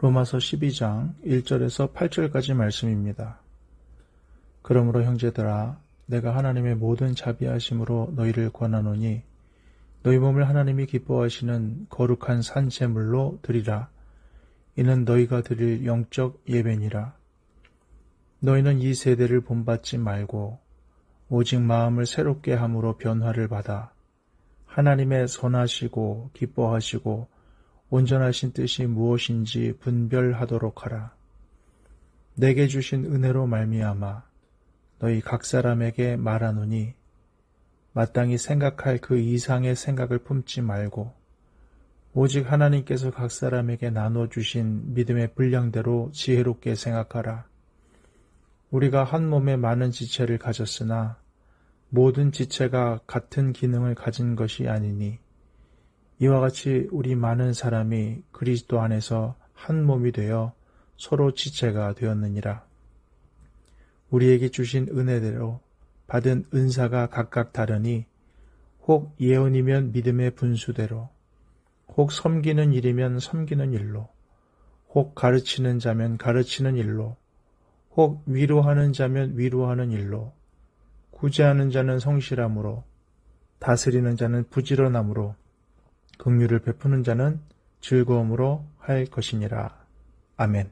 로마서 12장 1절에서 8절까지 말씀입니다. 그러므로 형제들아 내가 하나님의 모든 자비하심으로 너희를 권하노니 너희 몸을 하나님이 기뻐하시는 거룩한 산 제물로 드리라. 이는 너희가 드릴 영적 예배니라. 너희는 이 세대를 본받지 말고 오직 마음을 새롭게 함으로 변화를 받아 하나님의 선하시고 기뻐하시고 온전하신 뜻이 무엇인지 분별하도록 하라. 내게 주신 은혜로 말미암아 너희 각 사람에게 말하노니 마땅히 생각할 그 이상의 생각을 품지 말고 오직 하나님께서 각 사람에게 나눠주신 믿음의 분량대로 지혜롭게 생각하라. 우리가 한 몸에 많은 지체를 가졌으나 모든 지체가 같은 기능을 가진 것이 아니니 이와 같이 우리 많은 사람이 그리스도 안에서 한 몸이 되어 서로 지체가 되었느니라. 우리에게 주신 은혜대로 받은 은사가 각각 다르니 혹 예언이면 믿음의 분수대로, 혹 섬기는 일이면 섬기는 일로, 혹 가르치는 자면 가르치는 일로, 혹 위로하는 자면 위로하는 일로, 구제하는 자는 성실함으로, 다스리는 자는 부지런함으로, 긍휼을 베푸는 자는 즐거움으로 할 것이니라. 아멘.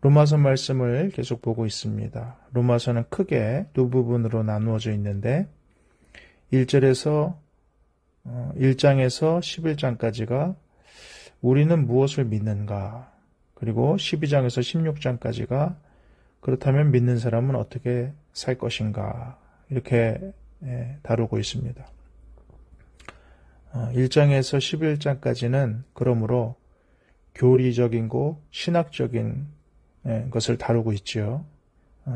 로마서 말씀을 계속 보고 있습니다. 로마서는 크게 두 부분으로 나누어져 있는데 1장에서 11장까지가 우리는 무엇을 믿는가, 그리고 12장에서 16장까지가 그렇다면 믿는 사람은 어떻게 살 것인가, 이렇게 다루고 있습니다. 1장에서 11장까지는 그러므로 교리적이고 신학적인 것을 다루고 있죠.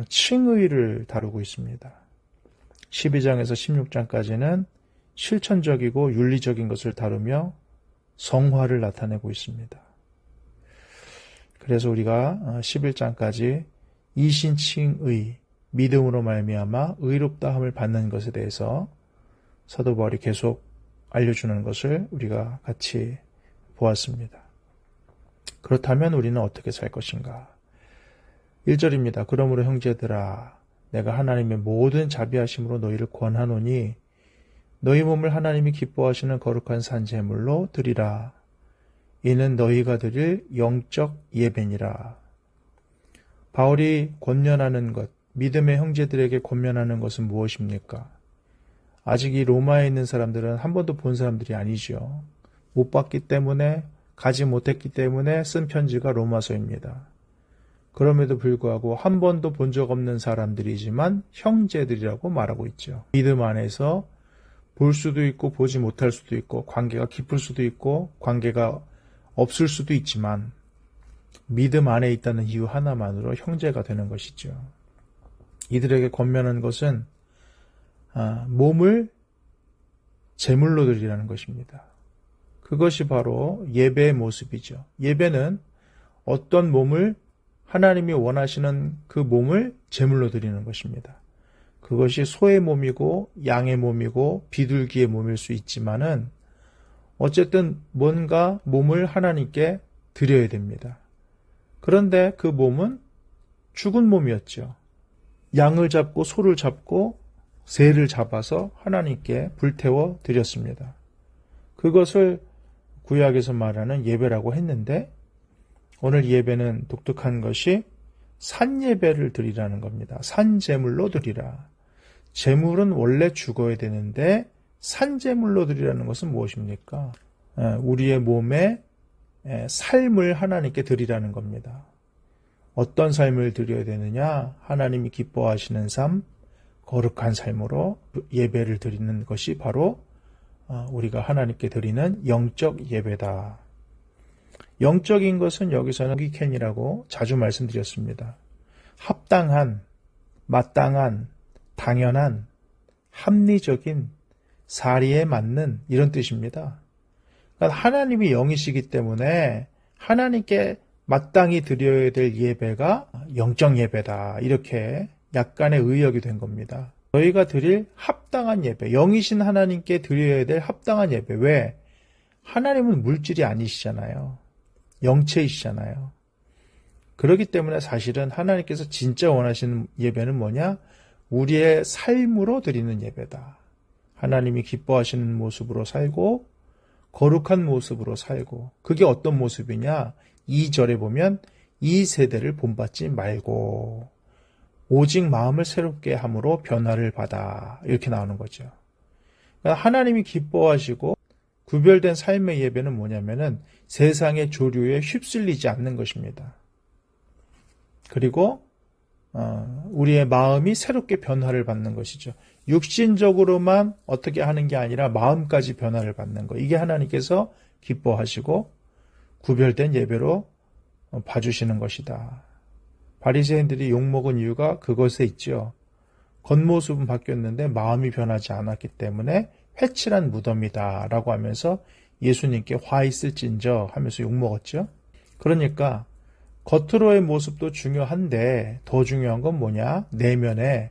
칭의를 다루고 있습니다. 12장에서 16장까지는 실천적이고 윤리적인 것을 다루며 성화를 나타내고 있습니다. 그래서 우리가 11장까지 이신칭의, 믿음으로 말미암아 의롭다함을 받는 것에 대해서 사도 바울이 계속 알려주는 것을 우리가 같이 보았습니다. 그렇다면 우리는 어떻게 살 것인가? 1절입니다. 그러므로 형제들아 내가 하나님의 모든 자비하심으로 너희를 권하노니 너희 몸을 하나님이 기뻐하시는 거룩한 산 제물로 드리라. 이는 너희가 드릴 영적 예배니라. 바울이 권면하는 것, 믿음의 형제들에게 권면하는 것은 무엇입니까? 아직 이 로마에 있는 사람들은 한 번도 본 사람들이 아니죠. 못 봤기 때문에, 가지 못했기 때문에 쓴 편지가 로마서입니다. 그럼에도 불구하고 한 번도 본 적 없는 사람들이지만 형제들이라고 말하고 있죠. 믿음 안에서 볼 수도 있고 보지 못할 수도 있고 관계가 깊을 수도 있고 관계가 없을 수도 있지만 믿음 안에 있다는 이유 하나만으로 형제가 되는 것이죠. 이들에게 권면한 것은 몸을 제물로 드리라는 것입니다. 그것이 바로 예배의 모습이죠. 예배는 어떤 몸을 하나님이 원하시는 그 몸을 제물로 드리는 것입니다. 그것이 소의 몸이고 양의 몸이고 비둘기의 몸일 수 있지만은 어쨌든 뭔가 몸을 하나님께 드려야 됩니다. 그런데 그 몸은 죽은 몸이었죠. 양을 잡고 소를 잡고 새를 잡아서 하나님께 불태워 드렸습니다. 그것을 구약에서 말하는 예배라고 했는데 오늘 예배는 독특한 것이 산예배를 드리라는 겁니다. 산제물로 드리라. 제물은 원래 죽어야 되는데 산제물로 드리라는 것은 무엇입니까? 우리의 몸에 삶을 하나님께 드리라는 겁니다. 어떤 삶을 드려야 되느냐? 하나님이 기뻐하시는 삶, 거룩한 삶으로 예배를 드리는 것이 바로 우리가 하나님께 드리는 영적 예배다. 영적인 것은 여기서는 위켄이라고 자주 말씀드렸습니다. 합당한, 마땅한, 당연한, 합리적인, 사리에 맞는 이런 뜻입니다. 그러니까 하나님이 영이시기 때문에 하나님께 마땅히 드려야 될 예배가 영적 예배다. 이렇게 약간의 의역이 된 겁니다. 저희가 드릴 합당한 예배, 영이신 하나님께 드려야 될 합당한 예배. 왜? 하나님은 물질이 아니시잖아요. 영체이시잖아요. 그렇기 때문에 사실은 하나님께서 진짜 원하시는 예배는 뭐냐? 우리의 삶으로 드리는 예배다. 하나님이 기뻐하시는 모습으로 살고 거룩한 모습으로 살고, 그게 어떤 모습이냐? 2절에 보면 이 세대를 본받지 말고 오직 마음을 새롭게 함으로 변화를 받아, 이렇게 나오는 거죠. 그러니까 하나님이 기뻐하시고 구별된 삶의 예배는 뭐냐면은 세상의 조류에 휩쓸리지 않는 것입니다. 그리고 우리의 마음이 새롭게 변화를 받는 것이죠. 육신적으로만 어떻게 하는 게 아니라 마음까지 변화를 받는 것. 이게 하나님께서 기뻐하시고 구별된 예배로 봐주시는 것이다. 바리새인들이 욕먹은 이유가 그것에 있죠. 겉모습은 바뀌었는데 마음이 변하지 않았기 때문에 회칠한 무덤이다 라고 하면서 예수님께 화 있을진저 하면서 욕먹었죠. 그러니까 겉으로의 모습도 중요한데 더 중요한 건 뭐냐? 내면의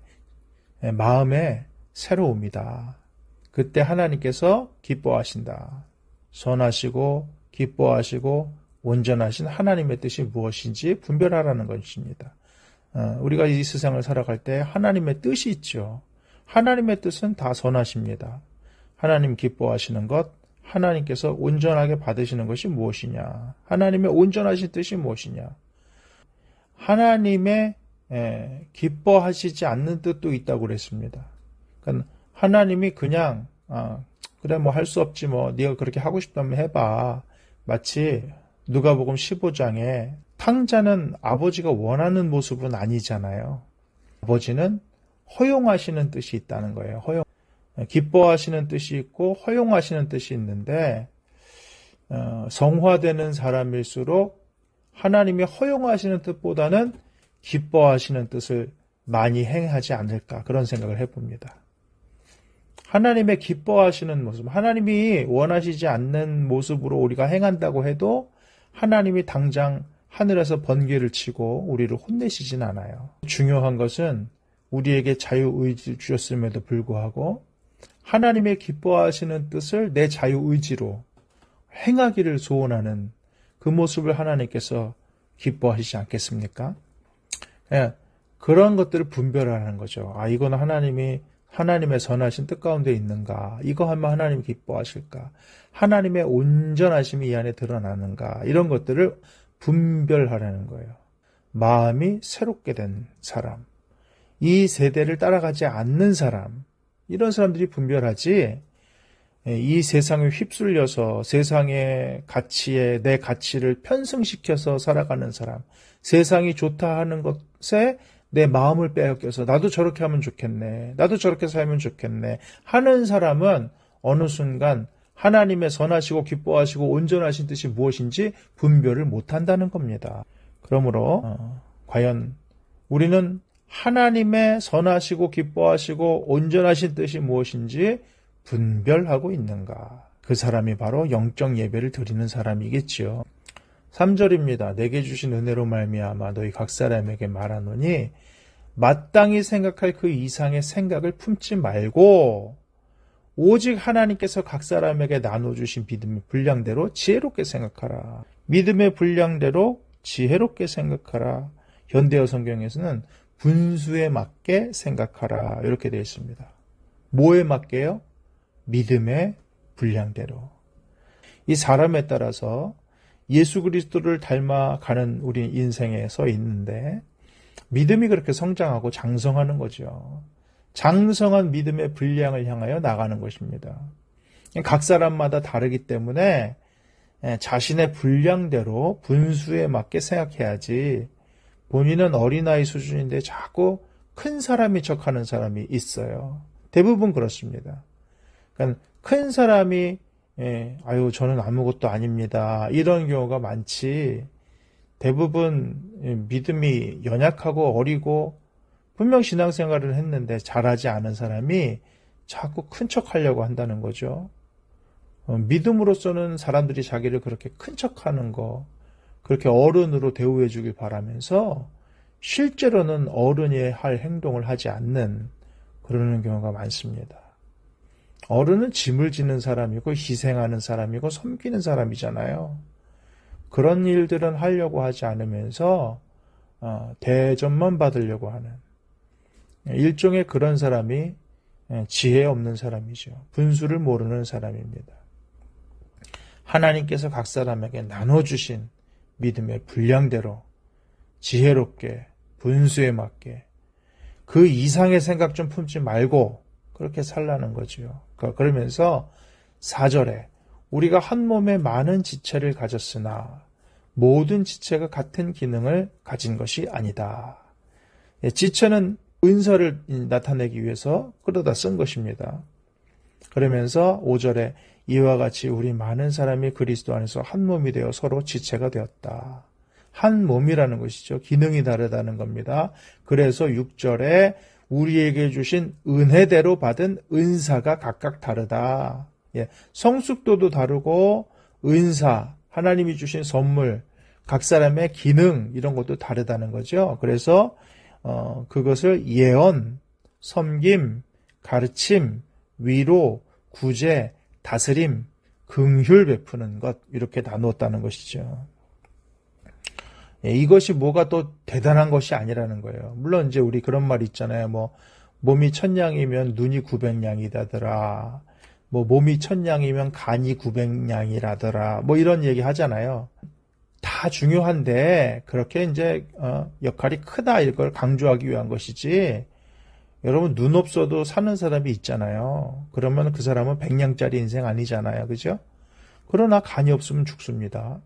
마음의 새로움이다. 그때 하나님께서 기뻐하신다. 선하시고 기뻐하시고 온전하신 하나님의 뜻이 무엇인지 분별하라는 것입니다. 우리가 이 세상을 살아갈 때 하나님의 뜻이 있죠. 하나님의 뜻은 다 선하십니다. 하나님 기뻐하시는 것, 하나님께서 온전하게 받으시는 것이 무엇이냐? 하나님의 온전하신 뜻이 무엇이냐? 하나님의 기뻐하시지 않는 뜻도 있다고 그랬습니다. 그러니까 하나님이 그냥 그래 뭐 할 수 없지 뭐 네가 그렇게 하고 싶다면 해봐. 마치 누가복음 15장에 탕자는 아버지가 원하는 모습은 아니잖아요. 아버지는 허용하시는 뜻이 있다는 거예요. 기뻐하시는 뜻이 있고 허용하시는 뜻이 있는데 성화되는 사람일수록 하나님이 허용하시는 뜻보다는 기뻐하시는 뜻을 많이 행하지 않을까, 그런 생각을 해봅니다. 하나님의 기뻐하시는 모습, 하나님이 원하시지 않는 모습으로 우리가 행한다고 해도 하나님이 당장 하늘에서 번개를 치고 우리를 혼내시진 않아요. 중요한 것은 우리에게 자유의지를 주셨음에도 불구하고 하나님의 기뻐하시는 뜻을 내 자유의지로 행하기를 소원하는 그 모습을 하나님께서 기뻐하시지 않겠습니까? 그런 것들을 분별하는 거죠. 이거는 하나님의 선하신 뜻 가운데 있는가? 이거 하면 하나님이 기뻐하실까? 하나님의 온전하심이 이 안에 드러나는가? 이런 것들을 분별하라는 거예요. 마음이 새롭게 된 사람, 이 세대를 따라가지 않는 사람, 이런 사람들이 분별하지, 이 세상에 휩쓸려서 세상의 가치에 내 가치를 편승시켜서 살아가는 사람, 세상이 좋다 하는 것에 내 마음을 빼앗겨서 나도 저렇게 하면 좋겠네, 나도 저렇게 살면 좋겠네 하는 사람은 어느 순간 하나님의 선하시고 기뻐하시고 온전하신 뜻이 무엇인지 분별을 못한다는 겁니다. 그러므로 과연 우리는 하나님의 선하시고 기뻐하시고 온전하신 뜻이 무엇인지 분별하고 있는가? 그 사람이 바로 영적 예배를 드리는 사람이겠지요. 3절입니다. 내게 주신 은혜로 말미암아 너희 각 사람에게 말하노니 마땅히 생각할 그 이상의 생각을 품지 말고 오직 하나님께서 각 사람에게 나눠주신 믿음의 분량대로 지혜롭게 생각하라. 믿음의 분량대로 지혜롭게 생각하라. 현대어 성경에서는 분수에 맞게 생각하라, 이렇게 되어 있습니다. 뭐에 맞게요? 믿음의 분량대로. 이 사람에 따라서 예수 그리스도를 닮아가는 우리 인생에 서 있는데 믿음이 그렇게 성장하고 장성하는 거죠. 장성한 믿음의 분량을 향하여 나가는 것입니다. 각 사람마다 다르기 때문에 자신의 분량대로 분수에 맞게 생각해야지, 본인은 어린아이 수준인데 자꾸 큰 사람인 척하는 사람이 있어요. 대부분 그렇습니다. 그러니까 큰 사람이 저는 아무것도 아닙니다, 이런 경우가 많지, 대부분 믿음이 연약하고 어리고 분명 신앙생활을 했는데 잘하지 않은 사람이 자꾸 큰 척하려고 한다는 거죠. 믿음으로서는 사람들이 자기를 그렇게 큰 척하는 거, 그렇게 어른으로 대우해 주길 바라면서 실제로는 어른이 할 행동을 하지 않는 그러는 경우가 많습니다. 어른은 짐을 지는 사람이고 희생하는 사람이고 섬기는 사람이잖아요. 그런 일들은 하려고 하지 않으면서 대접만 받으려고 하는 일종의 그런 사람이 지혜 없는 사람이죠. 분수를 모르는 사람입니다. 하나님께서 각 사람에게 나눠주신 믿음의 분량대로 지혜롭게 분수에 맞게 그 이상의 생각 좀 품지 말고 그렇게 살라는 거죠. 그러면서 4절에 우리가 한 몸에 많은 지체를 가졌으나 모든 지체가 같은 기능을 가진 것이 아니다. 지체는 은사를 나타내기 위해서 끌어다 쓴 것입니다. 그러면서 5절에 이와 같이 우리 많은 사람이 그리스도 안에서 한 몸이 되어 서로 지체가 되었다. 한 몸이라는 것이죠. 기능이 다르다는 겁니다. 그래서 6절에 우리에게 주신 은혜대로 받은 은사가 각각 다르다. 성숙도도 다르고 은사, 하나님이 주신 선물, 각 사람의 기능 이런 것도 다르다는 거죠. 그래서 그것을 예언, 섬김, 가르침, 위로, 구제, 다스림, 긍휼 베푸는 것 이렇게 나누었다는 것이죠. 이것이 뭐가 또 대단한 것이 아니라는 거예요. 물론 이제 우리 그런 말 있잖아요. 몸이 1000양이면 눈이 900양이라더라. 몸이 1000양이면 간이 900양이라더라. 이런 얘기 하잖아요. 다 중요한데 그렇게 이제 역할이 크다 이걸 강조하기 위한 것이지. 여러분 눈 없어도 사는 사람이 있잖아요. 그러면 그 사람은 100양짜리 인생 아니잖아요. 그죠? 그러나 간이 없으면 죽습니다.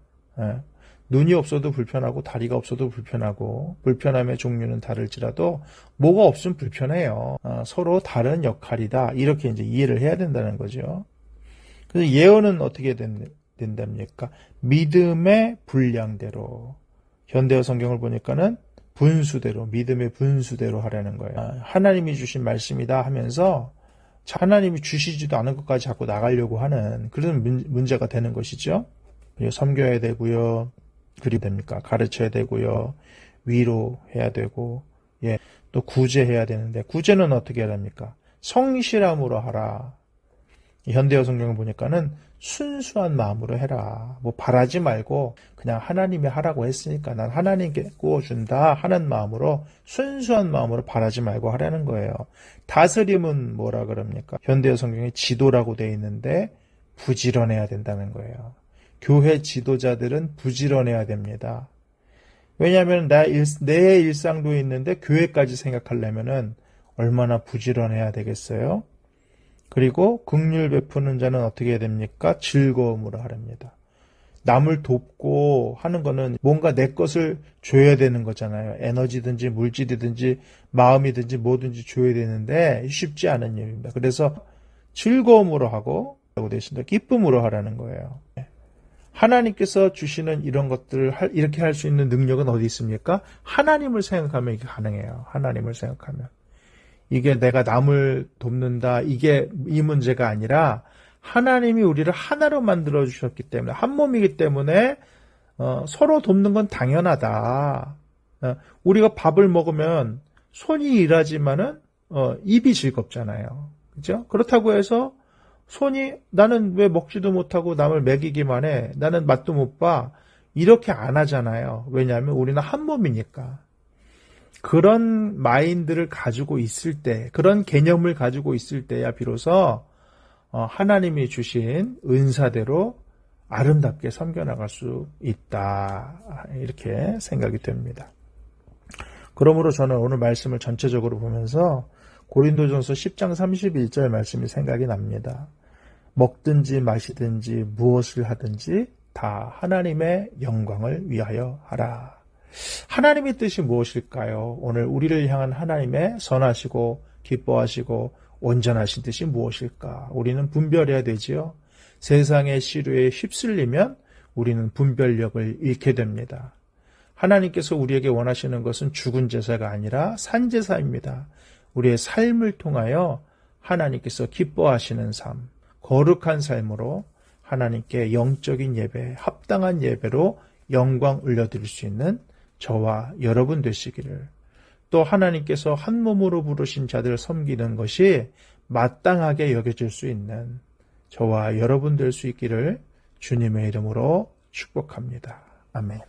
눈이 없어도 불편하고 다리가 없어도 불편하고 불편함의 종류는 다를지라도 뭐가 없으면 불편해요. 서로 다른 역할이다. 이렇게 이제 이해를 해야 된다는 거죠. 그래서 예언은 어떻게 된답니까? 믿음의 분량대로. 현대어 성경을 보니까는 분수대로, 믿음의 분수대로 하라는 거예요. 하나님이 주신 말씀이다 하면서 하나님이 주시지도 않은 것까지 자꾸 나가려고 하는 그런 문제가 되는 것이죠. 섬겨야 되고요. 그리 됩니까? 가르쳐야 되고요. 위로해야 되고, 또 구제해야 되는데, 구제는 어떻게 해야 됩니까? 성실함으로 하라. 현대어 성경을 보니까는 순수한 마음으로 해라. 바라지 말고 그냥 하나님이 하라고 했으니까 난 하나님께 구워준다 하는 마음으로 순수한 마음으로 바라지 말고 하라는 거예요. 다스림은 뭐라 그럽니까? 현대어 성경에 지도라고 되어 있는데 부지런해야 된다는 거예요. 교회 지도자들은 부지런해야 됩니다. 왜냐하면 내 일상도 있는데 교회까지 생각하려면은 얼마나 부지런해야 되겠어요? 그리고 긍휼 베푸는 자는 어떻게 해야 됩니까? 즐거움으로 하랍니다. 남을 돕고 하는 거는 뭔가 내 것을 줘야 되는 거잖아요. 에너지든지 물질이든지 마음이든지 뭐든지 줘야 되는데 쉽지 않은 일입니다. 그래서 즐거움으로 하고 기쁨으로 하라는 거예요. 하나님께서 주시는 이런 것들을 이렇게 할 수 있는 능력은 어디 있습니까? 하나님을 생각하면 이게 가능해요. 하나님을 생각하면. 이게 내가 남을 돕는다, 이 문제가 아니라 하나님이 우리를 하나로 만들어 주셨기 때문에, 한 몸이기 때문에 서로 돕는 건 당연하다. 우리가 밥을 먹으면 손이 일하지만은 입이 즐겁잖아요. 그죠? 그렇다고 해서 나는 왜 먹지도 못하고 남을 먹이기만 해? 나는 맛도 못 봐. 이렇게 안 하잖아요. 왜냐하면 우리는 한 몸이니까. 그런 마인드를 가지고 있을 때, 그런 개념을 가지고 있을 때야 비로소 하나님이 주신 은사대로 아름답게 섬겨나갈 수 있다. 이렇게 생각이 됩니다. 그러므로 저는 오늘 말씀을 전체적으로 보면서 고린도전서 10장 31절 말씀이 생각이 납니다. 먹든지 마시든지 무엇을 하든지 다 하나님의 영광을 위하여 하라. 하나님의 뜻이 무엇일까요? 오늘 우리를 향한 하나님의 선하시고 기뻐하시고 온전하신 뜻이 무엇일까? 우리는 분별해야 되지요. 세상의 시류에 휩쓸리면 우리는 분별력을 잃게 됩니다. 하나님께서 우리에게 원하시는 것은 죽은 제사가 아니라 산 제사입니다. 우리의 삶을 통하여 하나님께서 기뻐하시는 삶, 거룩한 삶으로 하나님께 영적인 예배, 합당한 예배로 영광 올려드릴 수 있는 저와 여러분 되시기를, 또 하나님께서 한 몸으로 부르신 자들을 섬기는 것이 마땅하게 여겨질 수 있는 저와 여러분 될 수 있기를 주님의 이름으로 축복합니다. 아멘.